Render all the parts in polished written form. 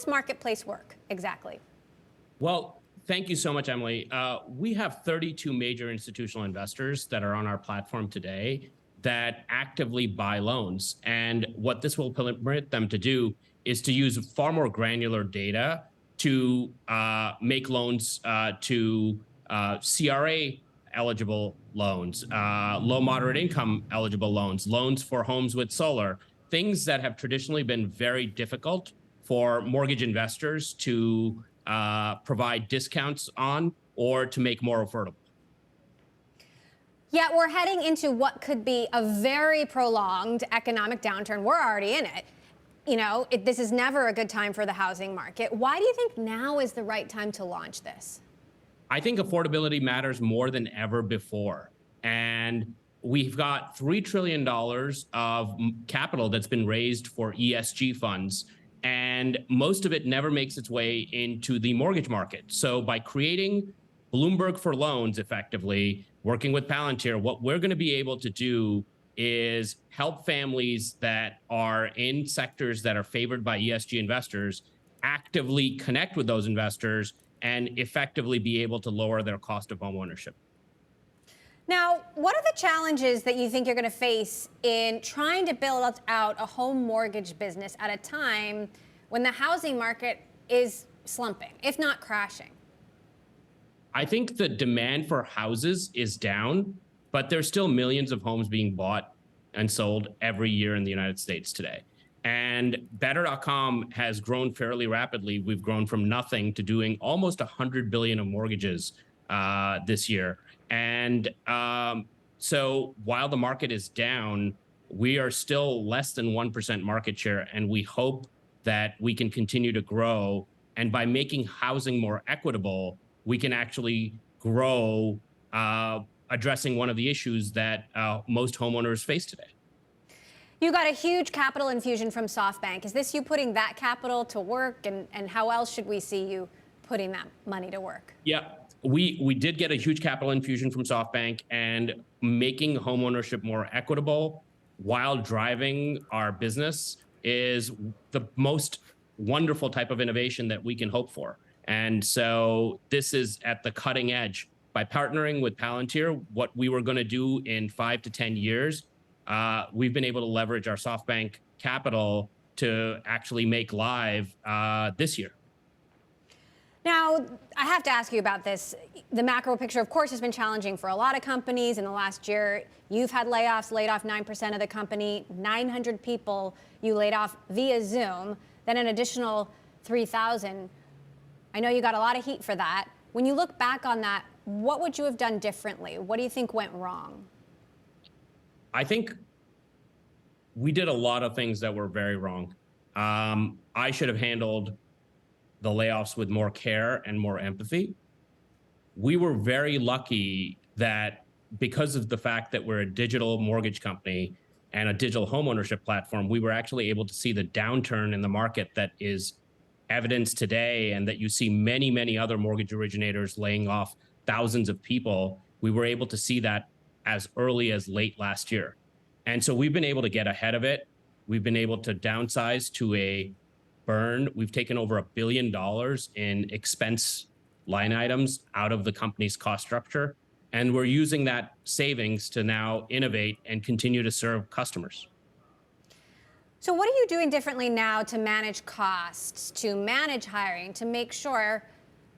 this marketplace work exactly? Well, thank you so much, Emily. We have 32 major institutional investors that are on our platform today that actively buy loans. And what this will permit them to do is to use far more granular data to make loans to CRA eligible loans, low moderate income eligible loans, loans for homes with solar, things that have traditionally been very difficult for mortgage investors to provide discounts on or to make more affordable. Yet we're heading into what could be a very prolonged economic downturn. We're already in it. You know, this is never a good time for the housing market. Why do you think now is the right time to launch this? I think affordability matters more than ever before. And we've got $3 trillion of capital that's been raised for ESG funds, and most of it never makes its way into the mortgage market. So by creating Bloomberg for loans, effectively, working with Palantir, what we're going to be able to do is help families that are in sectors that are favored by ESG investors actively connect with those investors and effectively be able to lower their cost of home ownership. Now, what are the challenges that you think you're going to face in trying to build out a home mortgage business at a time when the housing market is slumping, if not crashing? I think the demand for houses is down, but there's still millions of homes being bought and sold every year in the United States today. And Better.com has grown fairly rapidly. We've grown from nothing to doing almost 100 billion of mortgages this year. And so while the market is down, we are still less than 1% market share, and we hope that we can continue to grow. And by making housing more equitable, we can actually grow, addressing one of the issues that most homeowners face today. You got a huge capital infusion from SoftBank. Is this you putting that capital to work, and how else should we see you putting that money to work? Yeah, we did get a huge capital infusion from SoftBank, and making homeownership more equitable while driving our business is the most wonderful type of innovation that we can hope for. And so this is at the cutting edge. By partnering with Palantir, what we were going to do in 5 to 10 years, we've been able to leverage our SoftBank capital to actually make live this year. Now, I have to ask you about this. The macro picture, of course, has been challenging for a lot of companies in the last year. You've had layoffs, laid off 9% of the company, 900 people you laid off via Zoom, then an additional 3,000. I know you got a lot of heat for that. When you look back on that, what would you have done differently? What do you think went wrong? I think we did a lot of things that were very wrong. I should have handled the layoffs with more care and more empathy. We were very lucky that because of the fact that we're a digital mortgage company and a digital homeownership platform, we were actually able to see the downturn in the market that is evidenced today, and that you see many, many other mortgage originators laying off thousands of people. We were able to see that as early as late last year. And so we've been able to get ahead of it. We've been able to downsize to a burn. We've taken over $1 billion in expense line items out of the company's cost structure. And we're using that savings to now innovate and continue to serve customers. So what are you doing differently now to manage costs, to manage hiring, to make sure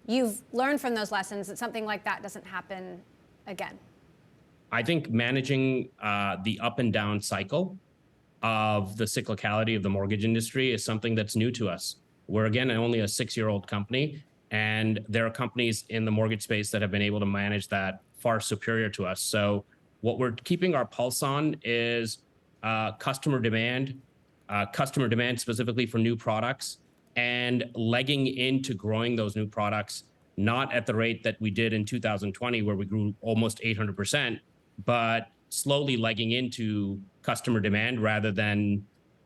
you've learned from those lessons that something like that doesn't happen again? I think managing the up and down cycle of the cyclicality of the mortgage industry is something that's new to us. We're, again, only a 6-year-old company, and there are companies in the mortgage space that have been able to manage that far superior to us. So what we're keeping our pulse on is customer demand specifically for new products, and legging into growing those new products, not at the rate that we did in 2020, where we grew almost 800%, but slowly legging into customer demand rather than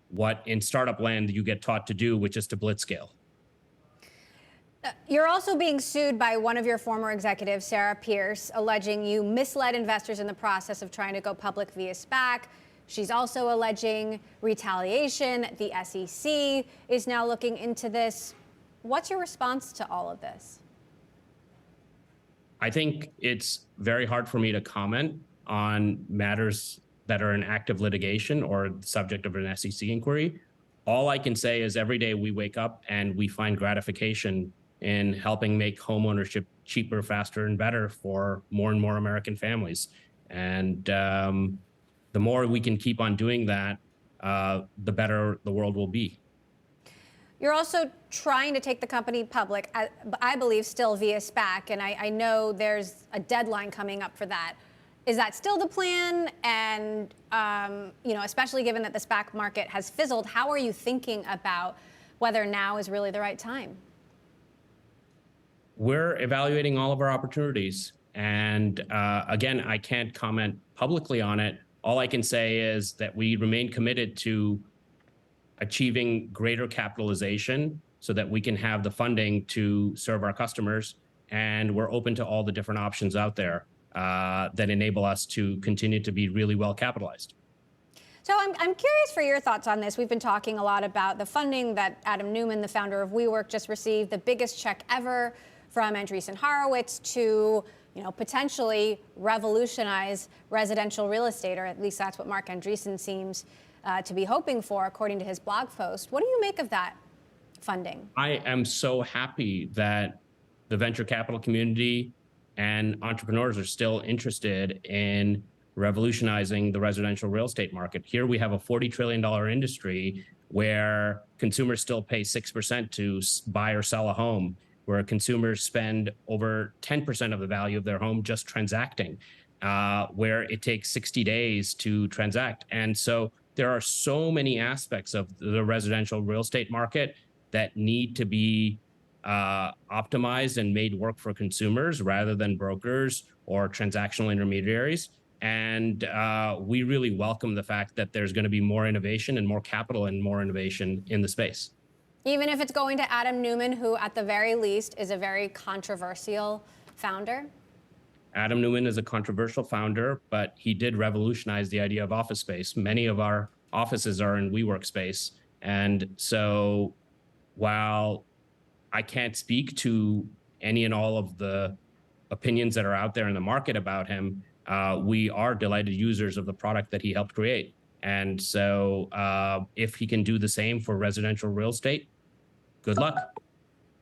what in startup land you get taught to do, which is to blitzscale. You're also being sued by one of your former executives, Sarah Pierce, alleging you misled investors in the process of trying to go public via SPAC. She's also alleging retaliation. The SEC is now looking into this. What's your response to all of this? I think it's very hard for me to comment on matters that are in active litigation or subject of an SEC inquiry. All I can say is every day we wake up and we find gratification in helping make homeownership cheaper, faster, and better for more and more American families. And the more we can keep on doing that, the better the world will be. You're also trying to take the company public, I believe, still via SPAC, and I know there's a deadline coming up for that. Is that still the plan? And especially given that the SPAC market has fizzled, how are you thinking about whether now is really the right time? We're evaluating all of our opportunities. And again, I can't comment publicly on it. All I can say is that we remain committed to achieving greater capitalization so that we can have the funding to serve our customers. And we're open to all the different options out there that enable us to continue to be really well capitalized. So I'm curious for your thoughts on this. We've been talking a lot about the funding that Adam Newman, the founder of WeWork, just received, the biggest check ever from Andreessen Horowitz to potentially revolutionize residential real estate, or at least that's what Mark Andreessen seems to be hoping for, according to his blog post. What do you make of that funding? I am so happy that the venture capital community and entrepreneurs are still interested in revolutionizing the residential real estate market. Here we have a $40 trillion industry where consumers still pay 6% to buy or sell a home, where consumers spend over 10% of the value of their home just transacting, where it takes 60 days to transact. And so there are so many aspects of the residential real estate market that need to be optimized and made work for consumers rather than brokers or transactional intermediaries. And we really welcome the fact that there's going to be more innovation and more capital and more innovation in the space. Even if it's going to Adam Newman, who at the very least is a very controversial founder? Adam Newman is a controversial founder, but he did revolutionize the idea of office space. Many of our offices are in WeWork space. And so while I can't speak to any and all of the opinions that are out there in the market about him, we are delighted users of the product that he helped create. And so if he can do the same for residential real estate, good luck.